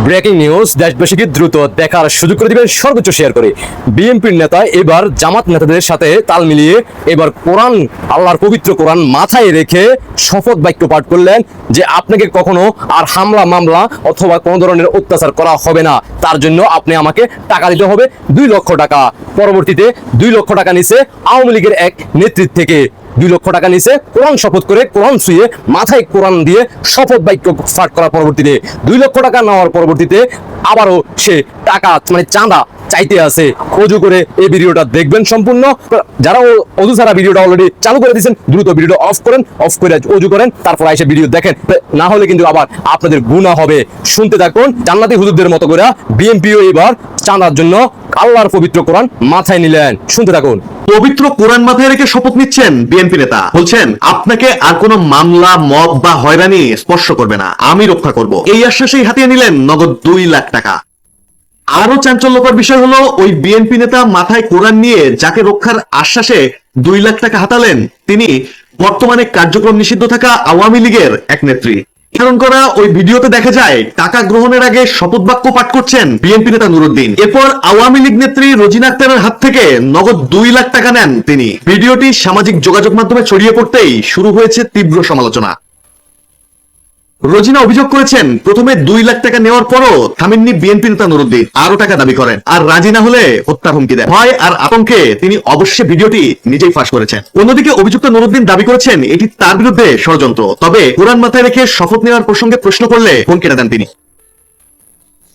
Breaking news, দেশবাসীকে দ্রুত দেখার সুযোগ করে দিবেন, সর্বোচ্চ শেয়ার করে। বিএনপির নেতা এবার জামাত নেতাদের সাথে তাল মিলিয়ে এবার কোরআন, আল্লাহর পবিত্র কোরআন মাথায় রেখে শপথ বাক্য পাঠ করলেন যে আপনাকে কখনো আর হামলা মামলা অথবা কোনো ধরনের অত্যাচার করা হবে না, তার জন্য আপনি আমাকে টাকা দিতে হবে 2 লক্ষ টাকা। পরবর্তীতে 2 লক্ষ টাকা নিছে আওয়ামী লীগের এক নেতৃত্ব থেকে। 2 লক্ষ টাকা নিছে কোরআন শপথ করে, কোরআন ছুঁয়ে মাথায় কোরআন দিয়ে শপথ বাক্য পাঠ করার পরবর্তীতে 2 লক্ষ টাকা নেওয়ার পরবর্তীতে আবারও সে টাকা চাঁদা চাইতে আছে। অজু করে এই ভিডিওটা দেখবেন সম্পূর্ণ। যারা অজু ছাড়া ভিডিওটা অলরেডি চালু করে দিয়েছেন, দ্রুত ভিডিওটা অফ করেন, অফ করে অজু করেন, তারপর এসে ভিডিও দেখেন, না হলে কিন্তু আবার আপনাদের গুনাহ হবে। শুনতে থাকুন। জান্নাতি হুজুরদের মতো করে বিএনপিও এবার চাঁদার জন্য আল্লাহর পবিত্র কোরআন মাথায় নিলেন। শুনতে থাকুন। পবিত্র কোরআন মাথায় রেখে শপথ নিচ্ছেন বিএনপি নেতা। বলছেন আপনাকে আর কোনো মামলা, মব বা হয়রানি স্পর্শ করবে না, আমি রক্ষা করব। এই আশ্বাসেই হাতিয়ে নিলেন নগদ 2 লাখ টাকা। আরো চাঞ্চল্যকর বিষয় হলো, ওই বিএনপি নেতা মাথায় কোরআন নিয়ে যাকে রক্ষার আশ্বাসে 2 লাখ টাকা হাতালেন, তিনি বর্তমানে কার্যক্রম নিষিদ্ধ থাকা আওয়ামী লীগের এক নেত্রী। ধারণ করা ওই ভিডিওতে দেখা যায় টাকা গ্রহণের আগে শপথ বাক্য পাঠ করছেন বিএনপি নেতা নুরুদ্দিন। এরপর আওয়ামী লীগ নেত্রী রোজিনা আক্তারের হাত থেকে নগদ 2 লাখ টাকা নেন তিনি। ভিডিওটি সামাজিক যোগাযোগ মাধ্যমে ছড়িয়ে পড়তেই শুরু হয়েছে তীব্র সমালোচনা। রোজিনা অভিযোগ করেছেন, প্রথমে 2 লাখ টাকা নেওয়ার পরও থামেননি বিএনপি নেতা নুরুদ্দিন, আরো টাকা দাবি করেন, আর রাজি না হলে হত্যার হুমকি দেন। ভয় আর আতঙ্কে তিনি অবশ্যই ভিডিওটি নিজেই ফাঁস করেছেন। অন্যদিকে অভিযুক্ত নুরুদ্দিন দাবি করেছেন এটি তার বিরুদ্ধে ষড়যন্ত্র। তবে কোরআন মাথায় রেখে শপথ নেওয়ার প্রসঙ্গে প্রশ্ন করলে ফোন কেটে দেন তিনি।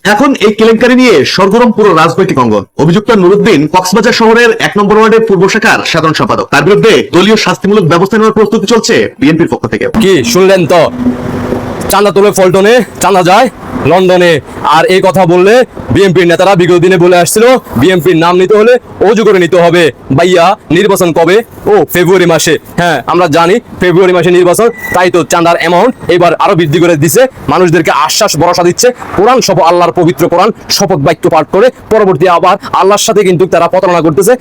এখন এই কেলেঙ্কারি নিয়ে সরগরম পুরো রাজনৈতিক অঙ্গন। অভিযুক্ত নুরুদ্দিন কক্সবাজার শহরের 1 নম্বর ওয়ার্ডের পূর্ব শাখার সাধারণ সম্পাদক। তার বিরুদ্ধে দলীয় শাস্তিমূলক ব্যবস্থা নেওয়ার প্রস্তুতি চলছে বিএনপির পক্ষ থেকে। কি শুনলেন তো? চাঁদা তোলে ফলটনে, চাঁদা যায় লন্ডনে। আর এই কথা বললে বিএনপির নেতারা বিগত দিনে বলে আসছিল বিএনপির নাম নিতে হলে অজু করে নিতে হবে। ভাইয়া, নির্বাচন কবে? ও ফেব্রুয়ারি মাসে। হ্যাঁ, আমরা জানি ফেব্রুয়ারি মাসে নির্বাচন, তাই তো চাঁদার অ্যামাউন্ট এবার আরো বৃদ্ধি করে দিচ্ছে। মানুষদেরকে আশ্বাস ভরসা দিচ্ছে কোরআন আল্লাহর পবিত্র কোরআন শপথ বাক্য পাঠ করে। পরবর্তী আবার আল্লাহর সাথে কিন্তু তারা প্রতারণা করতেছে।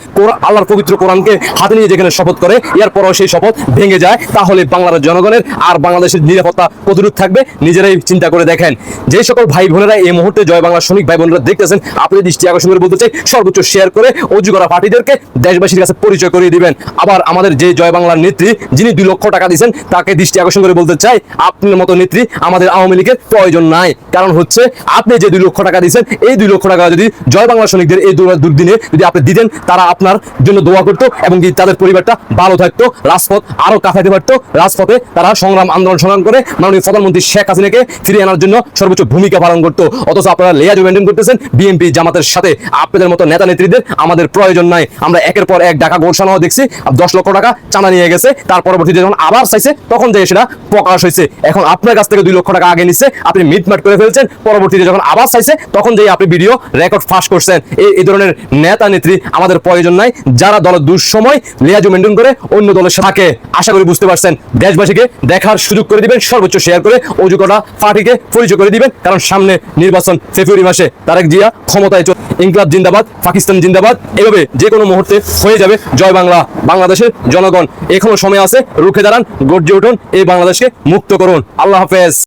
আল্লাহর পবিত্র কোরআনকে হাতে নিয়ে যেখানে শপথ করে, এরপরও সেই শপথ ভেঙে যায়, তাহলে বাংলার জনগণের আর বাংলাদেশের নিরাপত্তা কতটুকু থাকবে নিজেরাই চিন্তা করে দেখেন। যে সকল ভাই বোনেরা এই মুহূর্তে জয় বাংলা সৈনিক ভাই বোনেরা দেখতেছেন, আপনি দৃষ্টি আকর্ষণ করে বলতে চাই, সর্বোচ্চ শেয়ার করে অজু করা পার্টিদেরকে দেশবাসীর কাছে পরিচয় করিয়ে দিবেন। আবার আমাদের যে জয় বাংলার নেত্রী, যিনি 2 লক্ষ টাকা দিয়েছেন, তাকে দৃষ্টি আকর্ষণ করে বলতে চাই, আপনার মতো নেত্রী আমাদের আওয়ামী লীগের প্রয়োজন নাই। কারণ হচ্ছে আপনি যে 2 লক্ষ টাকা দিয়েছেন, এই 2 লক্ষ টাকা যদি জয় বাংলা সৈনিকদের এই দুর্দিনে যদি আপনি দিতেন, তারা আপনার জন্য দোয়া করতো এবং কি তাদের পরিবারটা ভালো থাকতো, রাজপথ আরো কাঁপাইতে পারতো। রাজপথে তারা আন্দোলন সংগ্রাম করে মাননীয় প্রধানমন্ত্রী শেখ হাসিনাকে ফিরিয়ে আনার জন্য সর্বোচ্চ ভূমিকা পালন করতো। অথচ আপনারা লেয়াজু মেনটেন করতেছেন বিএনপি জামাতের সাথে। আপনাদের মতো নেতা নেত্রীদের আমাদের প্রয়োজন নাই। আমরা একের পর এক টাকা ঘোষণাও দেখছি, 10 লক্ষ টাকা চাঁদা নিয়ে গেছে, তার পরবর্তীতে যখন আবার চাইছে তখন যে সেটা প্রকাশ হয়েছে। এখন আপনার কাছ থেকে 2 লক্ষ টাকা আগে নিচ্ছে, আপনি মিটমাট করে ফেলছেন। পরবর্তীতে যখন আবার চাইছে তখন যে আপনি ভিডিও রেকর্ড ফাঁস করছেন। এই ধরনের নেতা নেত্রী আমাদের প্রয়োজন নাই, যারা দলের দুঃসময় লেয়াজু মেনটেন করে অন্য দলের সাথে। আশা করি বুঝতে পারছেন। দেশবাসীকে দেখার সুযোগ করে দিবেন, সর্বোচ্চ শেয়ার করে অজু করা পার্টিকে পরিচয় করে দিবেন। কারণ সামনে নির্বাচন ফেব্রুয়ারি মাসে, তারেক জিয়া ক্ষমতায় ইনকলাব জিন্দাবাদ, পাকিস্তান জিন্দাবাদ, এভাবে যে কোনো মুহূর্তে হয়ে যাবে জয় বাংলা। বাংলাদেশের জনগণ এখনো সময় আছে, রুখে দাঁড়ান, গর্জে উঠুন, এই বাংলাদেশকে মুক্ত করুন। আল্লাহ হাফেজ।